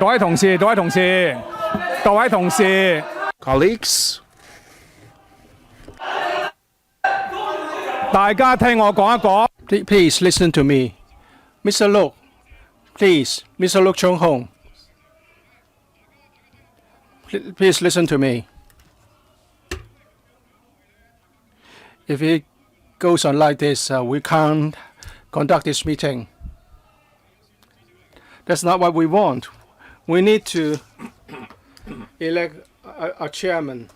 各位同事，各位同事，各位同事， Colleagues, 大家聽我講一講。 Please listen to me. Mr. Look, please, Mr. Look Chung Hong. Please listen to me. If it goes on like this, we can't conduct this meeting. That's not what we want. We need to elect a chairman.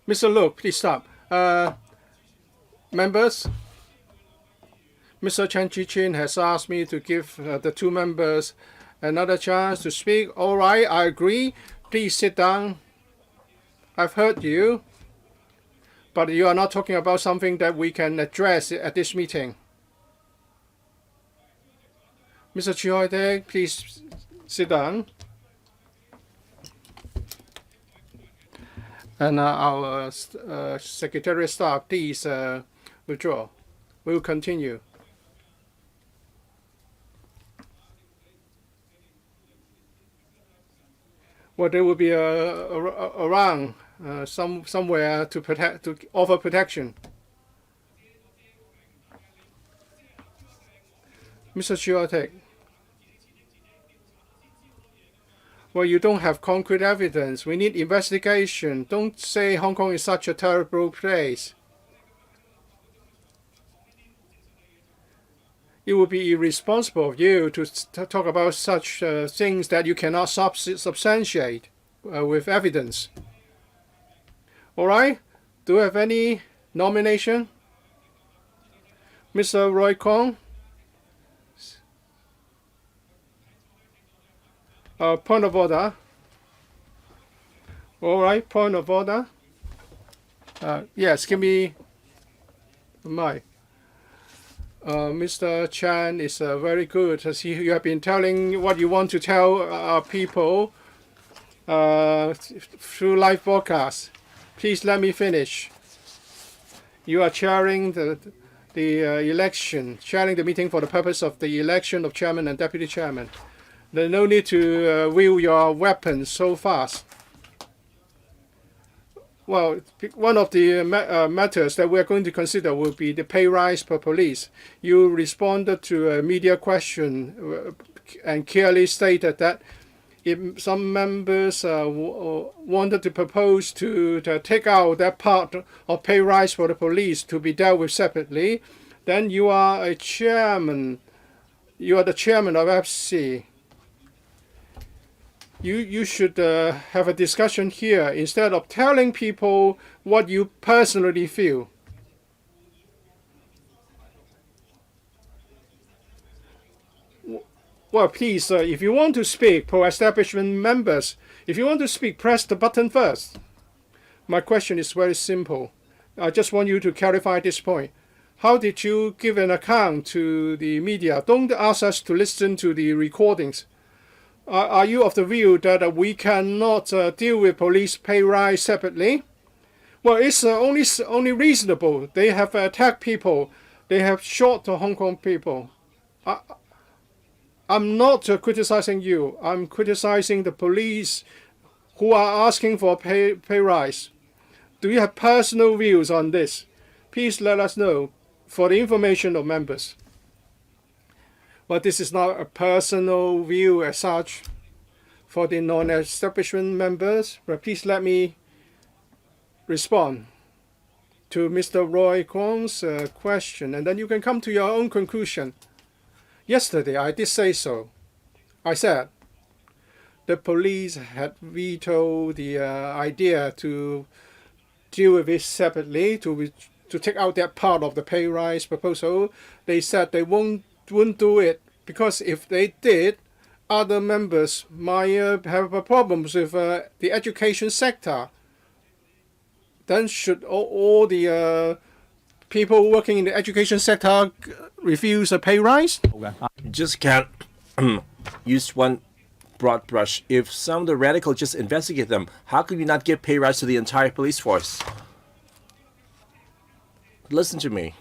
Mr. Look, please stop. Members, Mr. Chen Chi-chin has asked me to give the two members another chance to speak. All right, I agree. Please sit down. I've heard you, but you are not talking about something that we can address at this meeting. Mr. Choi-taek, please sit down. And our Secretariat staff, please withdraw. We'll continue. Well, there will be around somewhere to offer protection. Mr. Choi-taek. Well, you don't have concrete evidence. We need investigation. Don't say Hong Kong is such a terrible place. It would be irresponsible of you to talk about such things that you cannot substantiate with evidence. All right? Do you have any nomination? Mr. Roy Kong? Point of order. All right, point of order. Yes, give me the mic. Mr. Chan is very good. As you have been telling what you want to tell people through live broadcast. Please let me finish. You are chairing the election, chairing the meeting for the purpose of the election of chairman and deputy chairman. There's no need to wield your weapons so fast. Well, one of the matters that we're going to consider will be the pay rise for police. You responded to a media question and clearly stated that if some members wanted to propose to take out that part of pay rise for the police to be dealt with separately, then you are a chairman. You are the chairman of FC. You should have a discussion here instead of telling people what you personally feel. Well, please, if you want to speak, pro-establishment members, if you want to speak, press the button first. My question is very simple. I just want you to clarify this point. How did you give an account to the media? Don't ask us to listen to the recordings. Are you of the view that we cannot deal with police pay rise separately? Well, it's only reasonable. They have attacked people. They have shot the Hong Kong people. I'm not criticizing you. I'm criticizing the police who are asking for pay rise. Do you have personal views on this? Please let us know for the information of members. But this is not a personal view as such. For the non-establishment members, but please let me respond to Mr. Roy Kwong's question, and then you can come to your own conclusion. Yesterday, I did say so. I said the police had vetoed the idea to deal with it separately, to take out that part of the pay rise proposal. They said they wouldn't do it because if they did, other members might have problems with the education sector. Then should all the people working in the education sector refuse a pay rise? you just can't use one broad brush. If some of the radicals just investigate them, how could you not give pay rise to the entire police force? Listen to me.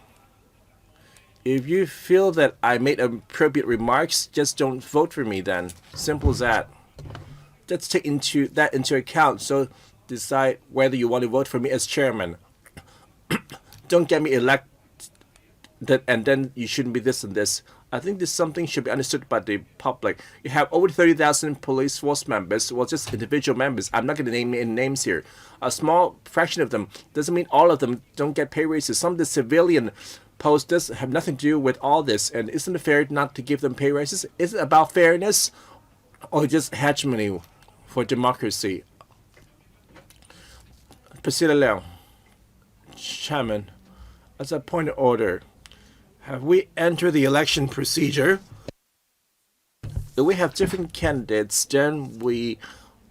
If you feel that I made appropriate remarks, just don't vote for me then. Simple as that. Let's take that into account. So decide whether you want to vote for me as chairman. Don't get me elected and then you shouldn't be this and this. I think this something should be understood by the public. You have over 30,000 police force members, well, just individual members. I'm not going to name any names here. A small fraction of them doesn't mean all of them don't get pay raises. Some of the civilian posts have nothing to do with all this. And isn't it fair not to give them pay raises? Is it about fairness or just hegemony for democracy? Priscilla Leung, Chairman, as a point of order, have we entered the election procedure? If we have different candidates, then we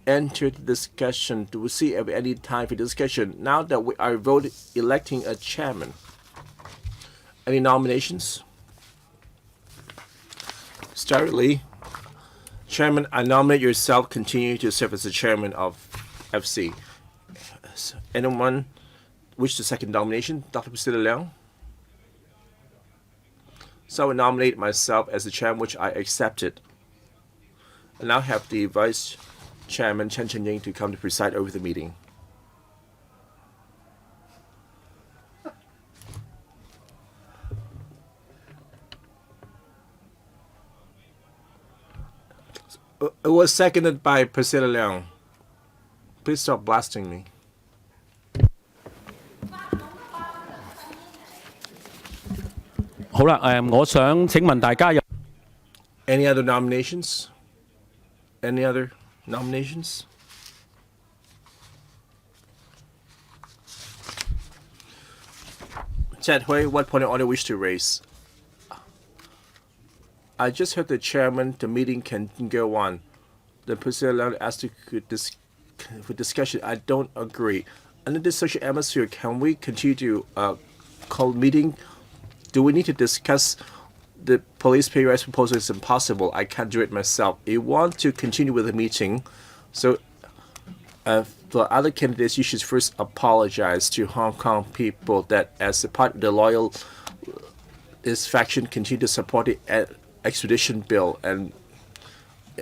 enter the discussion. Do we see any time for discussion? Now that we are electing a chairman. Any nominations? Startly, Chairman, I nominate yourself continue to serve as the chairman of FC. Anyone wish the second nomination? Dr. Priscilla Leung? So I will nominate myself as the chairman, which I accepted. I now have the vice chairman, Chen Chen-ying, to come to preside over the meeting. It was seconded by Priscilla Leung. Please stop blasting me. Any other nominations? Any other nominations? Ted Hui, what point of order wish to raise? I just heard the chairman, the meeting can go on. The president asked for discussion. I don't agree. Under this social atmosphere, can we continue to call meeting? Do we need to discuss the police pay rise proposal? It's impossible. I can't do it myself. You want to continue with the meeting, so for other candidates, you should first apologize to Hong Kong people that as a part of the loyal, this faction continue to support the extradition bill, and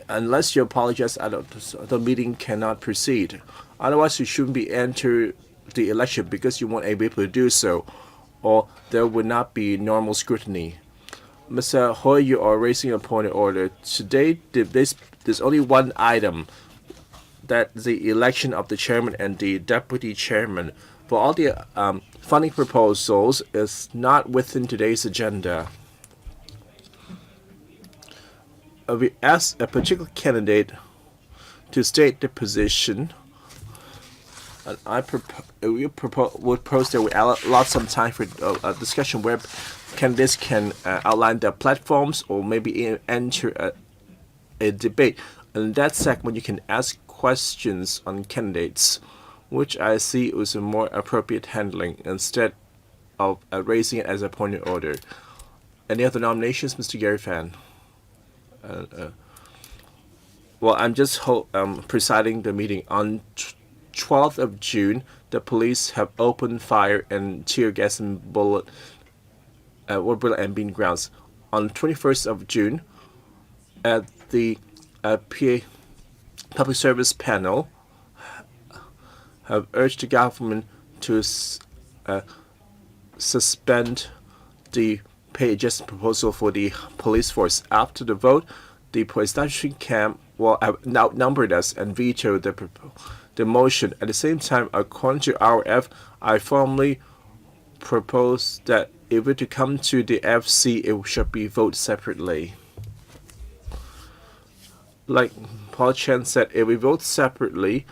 unless you apologize, the meeting cannot proceed. Otherwise, you shouldn't be enter the election because you won't be able to do so, or there would not be normal scrutiny. Mr. Hui, you are raising a point of order. Today, there's only one item, that the election of the chairman and the deputy chairman. For all the funding proposals is not within today's agenda. We ask a particular candidate to state the position, and would propose that we allot some time for a discussion where candidates can outline their platforms or maybe enter a debate. In that segment, you can ask questions on candidates, which I see was a more appropriate handling instead of raising it as a point of order. Any other nominations, Mr. Gary Fan? Well, I'm just presiding the meeting. On 12th of June, the police have opened fire and tear gas and bullet and bean grounds. On 21st of June, at the PA Public Service Panel have urged the government to suspend the pay adjustment proposal for the police force. After the vote, the establishment camp outnumbered us and vetoed the motion. At the same time, according to RF, I formally propose that if it to come to the FC, it should be voted separately. Like Paul Chen said, if we vote separately,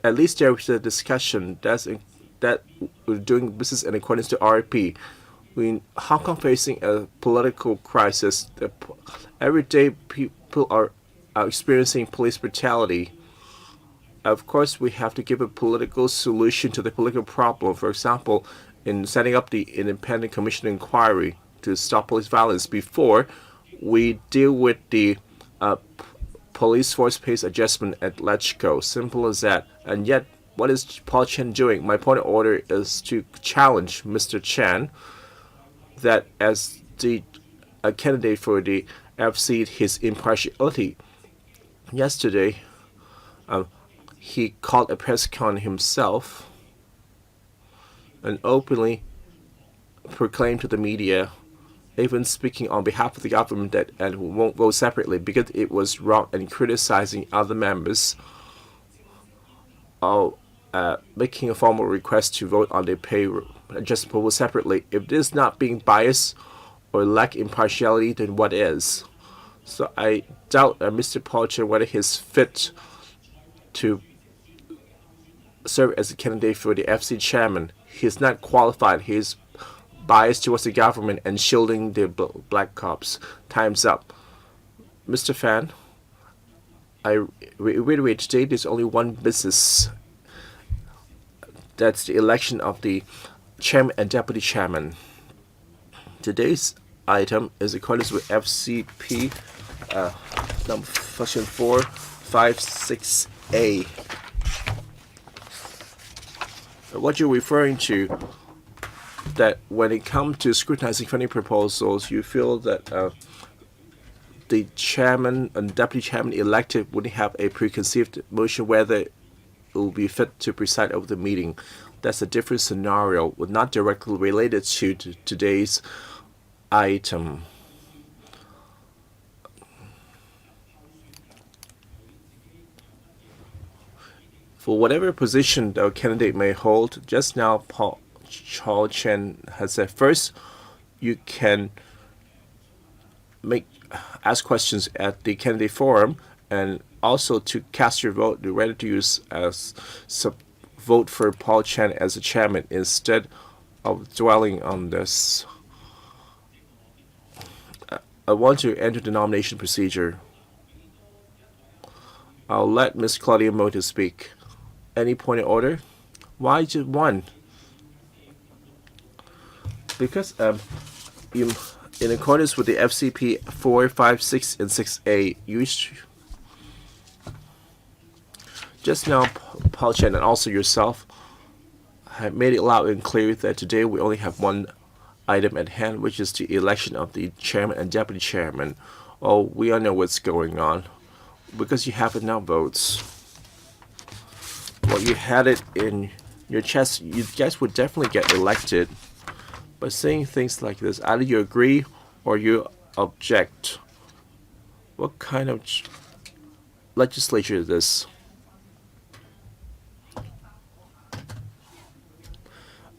at least there is a discussion that we're doing business in accordance to RP. Hong Kong facing a political crisis. Every day people are experiencing police brutality. Of course, we have to give a political solution to the political problem. For example, in setting up the independent commission inquiry to stop police violence before we deal with the police force pays adjustment at LegCo. Simple as that. And yet, what is Paul Chen doing? My point of order is to challenge Mr. Chen that as the candidate for the FC his impartiality. Yesterday, he called a press con himself and openly proclaimed to the media, even speaking on behalf of the government, that and won't vote separately because it was wrong, and criticizing other members of making a formal request to vote on the pay adjustment separately. If this is not being biased or lack impartiality, then what is? So I doubt Mr. Paul Chen whether he's fit to serve as a candidate for the FC chairman. He's not qualified. He's biased towards the government and shielding the black cops. Time's up. Mr. Fan, I reiterate today there's only one business. That's the election of the chairman and deputy chairman. Today's item is according with FCP number section 456A. What you're referring to, that when it comes to scrutinizing funding proposals, you feel that the chairman and deputy chairman elected would have a preconceived notion whether it will be fit to preside over the meeting. That's a different scenario, not directly related to today's item. For whatever position the candidate may hold, just now Paul Chen has said, first, you can ask questions at the candidate forum, and also to cast your vote, you're ready to use as vote for Paul Chen as a chairman instead of dwelling on this. I want to enter the nomination procedure. I'll let Ms. Claudia Mota speak. Any point of order? Why just one? Because in accordance with the FCP 4, 5, 6, and 6A, just now Paul Chen and also yourself have made it loud and clear that today we only have one item at hand, which is the election of the chairman and deputy chairman. Oh, we all know what's going on. Because you have enough votes. Well, you had it in your chest. You guys would definitely get elected. By saying things like this, either you agree or you object. What kind of legislature is this?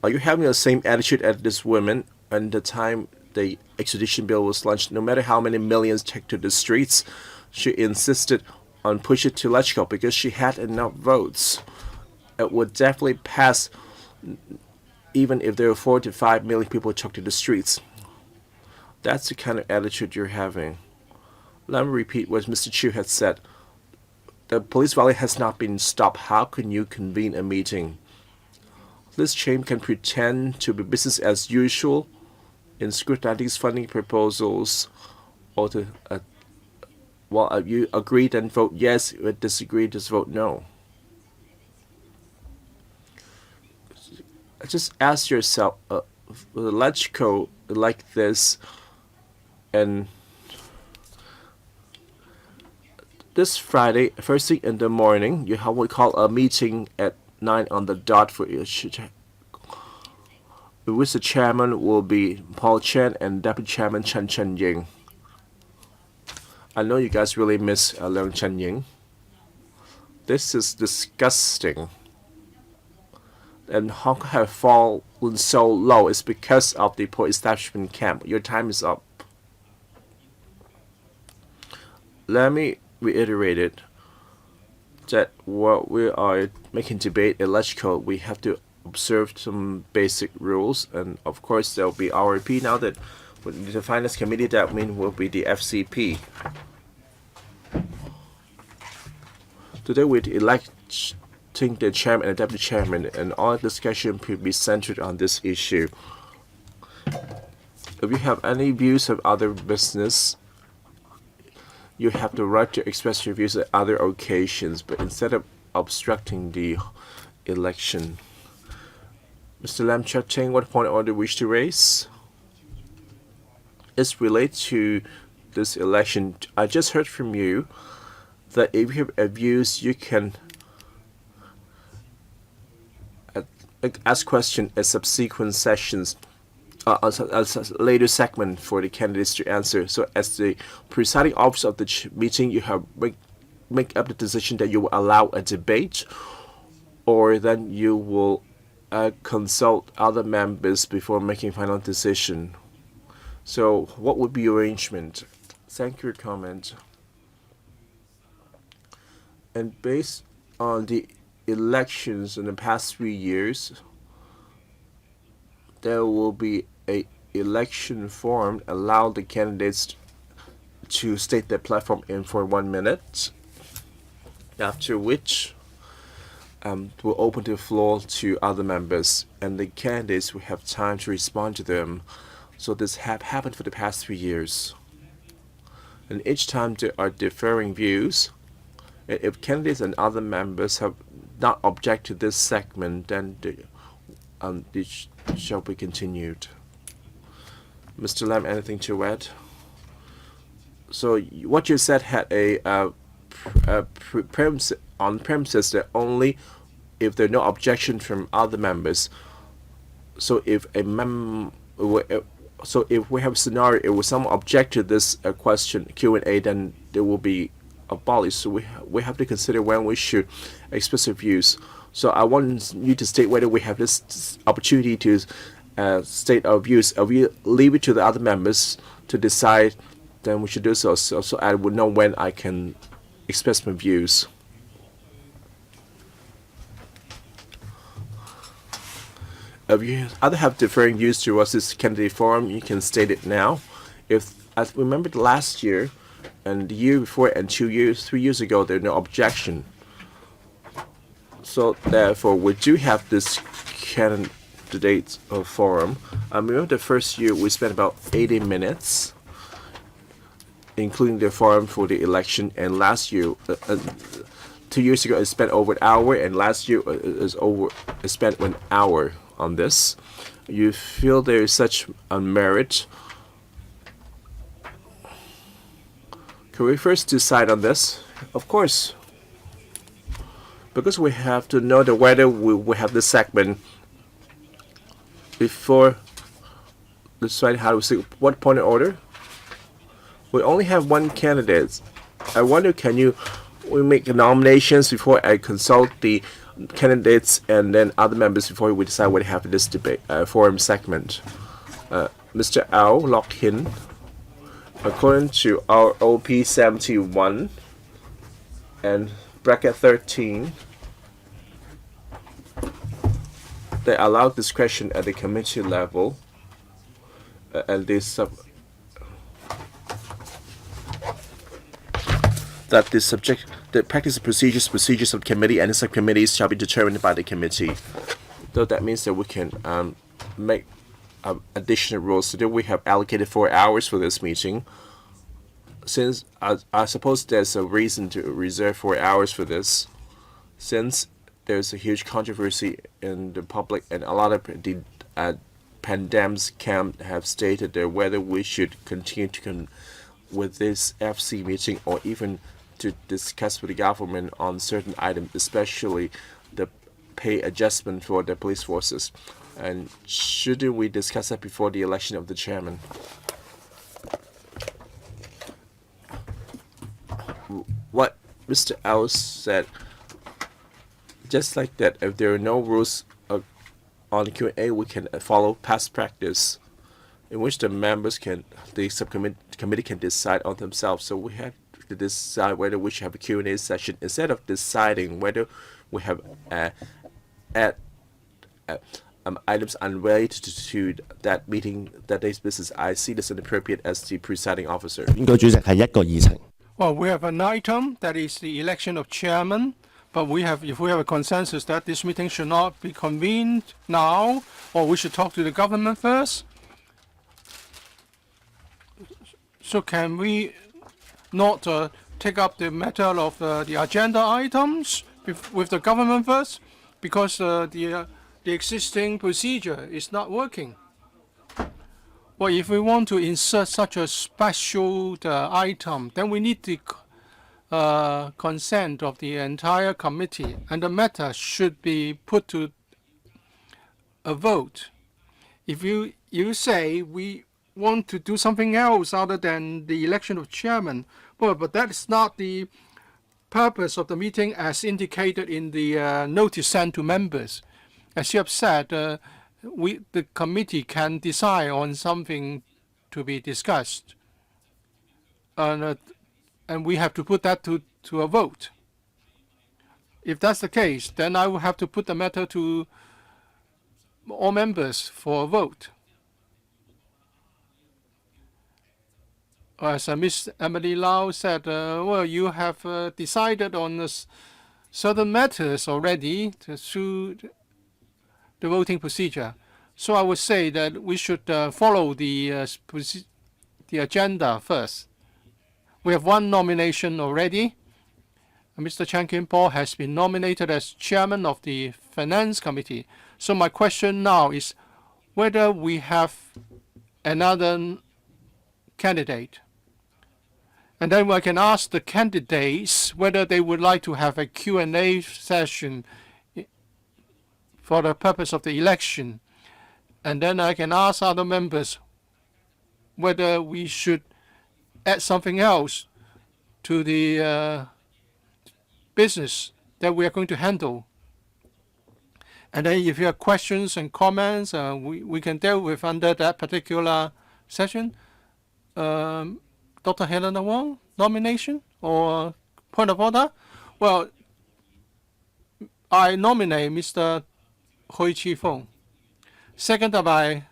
Are you having the same attitude as this woman at the time the extradition bill was launched? No matter how many millions took to the streets, she insisted on pushing it to Let's because she had enough votes. It would definitely pass even if there were 4 to 5 million people took to the streets. That's the kind of attitude you're having. Let me repeat what Mr. Chu had said. The police violence has not been stopped. How can you convene a meeting? This chamber can pretend to be business as usual in scrutinizing funding proposals, or to you agree then vote yes, if you disagree just vote no. Just ask yourself, LegCo like this, and this Friday, first thing in the morning, you have what we call a meeting at 9 on the dot for which the chairman will be Paul Chen and deputy chairman Chen Chen-ying. I know you guys really miss Leung Chen-ying. This is disgusting. And Hong Kong have fallen so low is because of the pro-establishment camp. Your time is up. Let me reiterate it, that what we are making debate in LegCo, we have to observe some basic rules, and of course there will be RP now that with the finance committee, that means will be the FCP. Today we elect the chairman and deputy chairman, and all discussion could be centered on this issue. If you have any views of other business, you have the right to express your views at other occasions, but instead of obstructing the election. Mr. Lam Chia-ting, what point of order wish to raise? is related to this election. I just heard from you that if you have views, you can ask questions at subsequent sessions, as a later segment for the candidates to answer. So as the presiding officer of the meeting, you have make up the decision that you will allow a debate, or then you will consult other members before making final decision. So what would be your arrangement? Thank you for your comment. And based on the elections in the past 3 years, there will be a election form allow the candidates to state their platform in for 1 minute, after which we'll open the floor to other members, and the candidates will have time to respond to them. So this have happened for the past 3 years. And each time there are differing views, if candidates and other members have not object to this segment, then it shall be continued. Mr. Lam, anything to add? So what you said had a premises that only if there are no objection from other members. So if if we have a scenario if someone object to this question Q&A, then there will be abolished. So we have to consider when we should express our views. So I want you to state whether we have this opportunity to state our views. If we leave it to the other members to decide, then we should do so. So I would know when I can express my views. If you other have differing views towards this candidate forum, you can state it now. If I remember last year and the year before and 3 years ago, there are no objection. So therefore, we do have this candidate forum. I remember the first year we spent about 80 minutes, including the forum for the election. And last year, 2 years ago, I spent over an hour, and last year I spent 1 hour on this. You feel there is such a merit? Can we first decide on this? Of course. Because we have to know that whether we have this segment before decide how to say what point of order. We only have one candidate. I wonder, we make nominations before I consult the candidates and then other members before we decide what to have this debate forum segment. Mr. Ao Lock In, according to our OP 71 and bracket 13, they allow discretion at the committee level, and the practice of procedures of committee and subcommittees shall be determined by the committee. So that means that we can make additional rules. So that we have allocated 4 hours for this meeting. Since I suppose there's a reason to reserve 4 hours for this, since there's a huge controversy in the public, and a lot of the pandemics camp have stated that whether we should continue with this FC meeting or even to discuss with the government on certain items, especially the pay adjustment for the police forces. And shouldn't we discuss that before the election of the chairman? What Mr. Ao said, just like that, if there are no rules on Q&A, we can follow past practice in which the members the subcommittee can decide on themselves. So we have to decide whether we should have a Q&A session instead of deciding whether we have items unrelated to that meeting, that day's business. I see this inappropriate as the presiding officer. 選舉主席係一個議程。 Well, we have an item that is the election of chairman, but if we have a consensus that this meeting should not be convened now, or we should talk to the government first. So can we not take up the matter of the agenda items with the government first? Because the existing procedure is not working. Well, if we want to insert such a special item, then we need the consent of the entire committee, and the matter should be put to a vote. If you say we want to do something else other than the election of chairman, well, but that is not the purpose of the meeting as indicated in the notice sent to members. As you have said, the committee can decide on something to be discussed, and we have to put that to a vote. If that's the case, then I will have to put the matter to all members for a vote. As Miss Emily Lau said, well, you have decided on certain matters already through the voting procedure. So I would say that we should follow the agenda first. We have one nomination already. Mr. Chan Kim-po has been nominated as chairman of the Finance Committee. So my question now is whether we have another candidate. And then I can ask the candidates whether they would like to have a Q&A session for the purpose of the election. And then I can ask other members whether we should add something else to the business that we are going to handle. And then if you have questions and comments, we can deal with under that particular session. Dr. Helena Wong, nomination or point of order? Well, I nominate Mr. Hui Chi-fung. Seconded by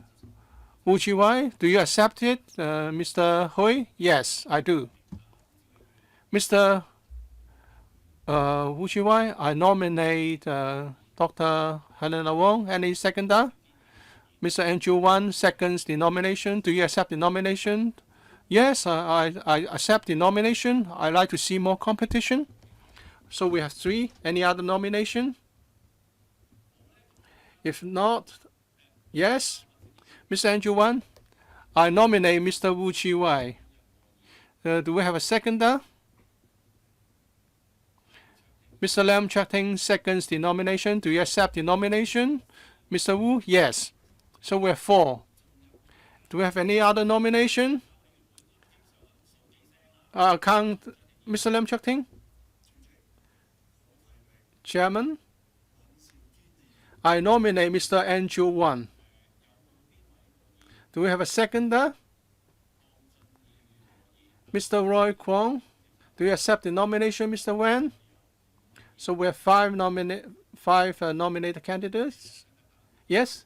Wu Chi-wai. Do you accept it, Mr. Hui? Yes, I do. Mr. Wu Chi-wai, I nominate Dr. Helena Wong. Any seconder? Mr. Andrew Wan seconds the nomination. Do you accept the nomination? Yes, I accept the nomination. I'd like to see more competition. So we have 3. Any other nomination? If not, yes. Mr. Andrew Wan, I nominate Mr. Wu Chi-wai. Do we have a seconder? Mr. Lam Chak-ting seconds the nomination. Do you accept the nomination? Mr. Wu? Yes. So we have 4. Do we have any other nomination? Count Mr. Lam Chak-ting? Chairman? I nominate Mr. Andrew Wan. Do we have a seconder? Mr. Roy Kwong? Do you accept the nomination, Mr. Wan? So we have 5 nominated candidates. Yes?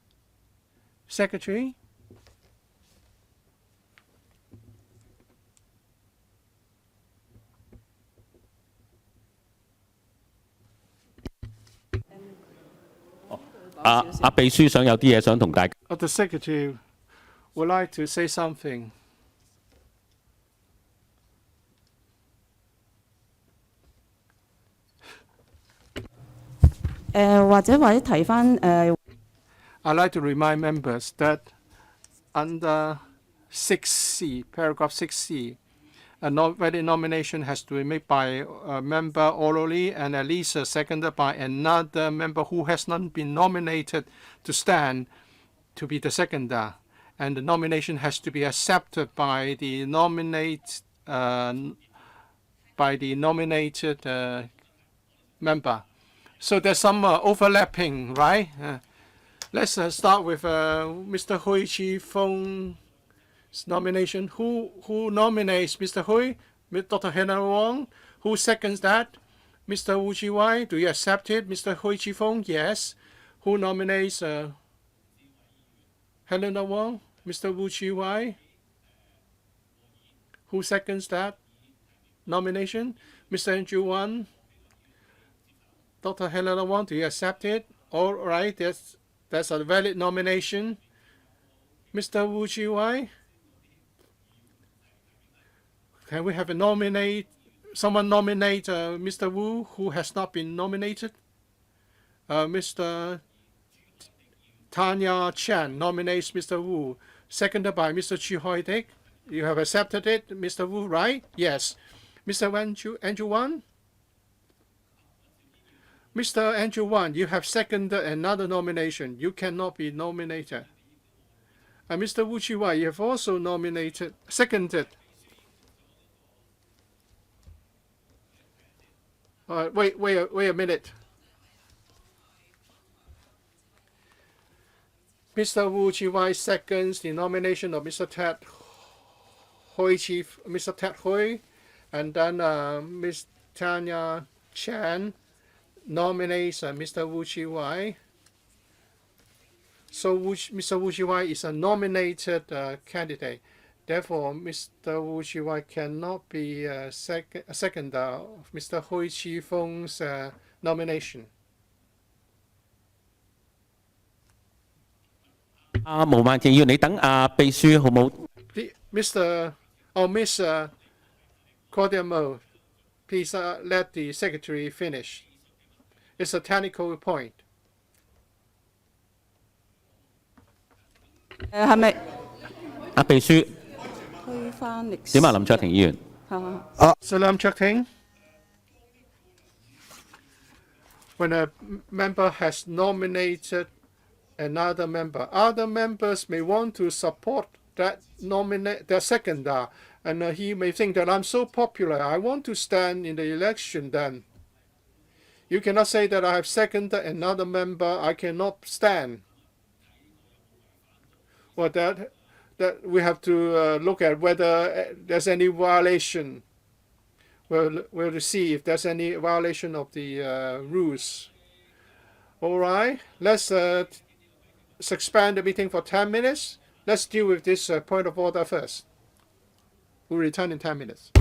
Secretary?秘書想有啲嘢想同大家。The Secretary would like to say something. 或者提翻 I'd like to remind members that under 6C, paragraph 6C, a valid nomination has to be made by a member orally and at least seconded by another member who has not been nominated to stand to be the seconder. And the nomination has to be accepted by the nominated member. So there's some overlapping, right? Let's start with Mr. Hui Chi-fung's nomination. Who nominates Mr. Hui? Dr. Helena Wong. Who seconds that? Mr. Wu Chi-wai. Do you accept it? Mr. Hui Chi-fung? Yes. Who nominates Helena Wong? Mr. Wu Chi-wai. Who seconds that nomination? Mr. Andrew Wan. Dr. Helena Wong, do you accept it? All right, that's a valid nomination. Mr. Wu Chi-wai, can we have someone nominate Mr. Wu who has not been nominated? Mr. Tanya Chan nominates Mr. Wu. seconded by Mr. Chu Hoi Dick. You have accepted it, Mr. Wu, right? Yes. Mr. Andrew Wan? Mr. Andrew Wan, you have seconded another nomination. You cannot be nominated. And Mr. Wu Chi-wai, you have also seconded. Wait a minute. Mr. Wu Chi-wai seconds the nomination of Mr. Ted Hui, and then Ms. Tanya Chan nominates Mr. Wu Chi-wai. So Mr. Wu Chi-wai is a nominated candidate. Therefore, Mr. Wu Chi-wai cannot be a seconder of Mr. Hui Chi-feng's nomination. 毛孟靜議員，你等秘書好冇？ Mr. or Miss Claudia Mo, please let the secretary finish. It's a technical point. 係咪秘書推翻歷史？點啊？林卓廷議員， Salam Chakting. When a member has nominated another member, other members may want to support that seconder, and he may think that I'm so popular, I want to stand in the election. Then you cannot say that I have seconded another member, I cannot stand. Well, that we have to look at whether there's any violation. We'll see if there's any violation of the rules. All right, let's suspend the meeting for 10 minutes. Let's deal with this point of order first. We'll return in 10 minutes.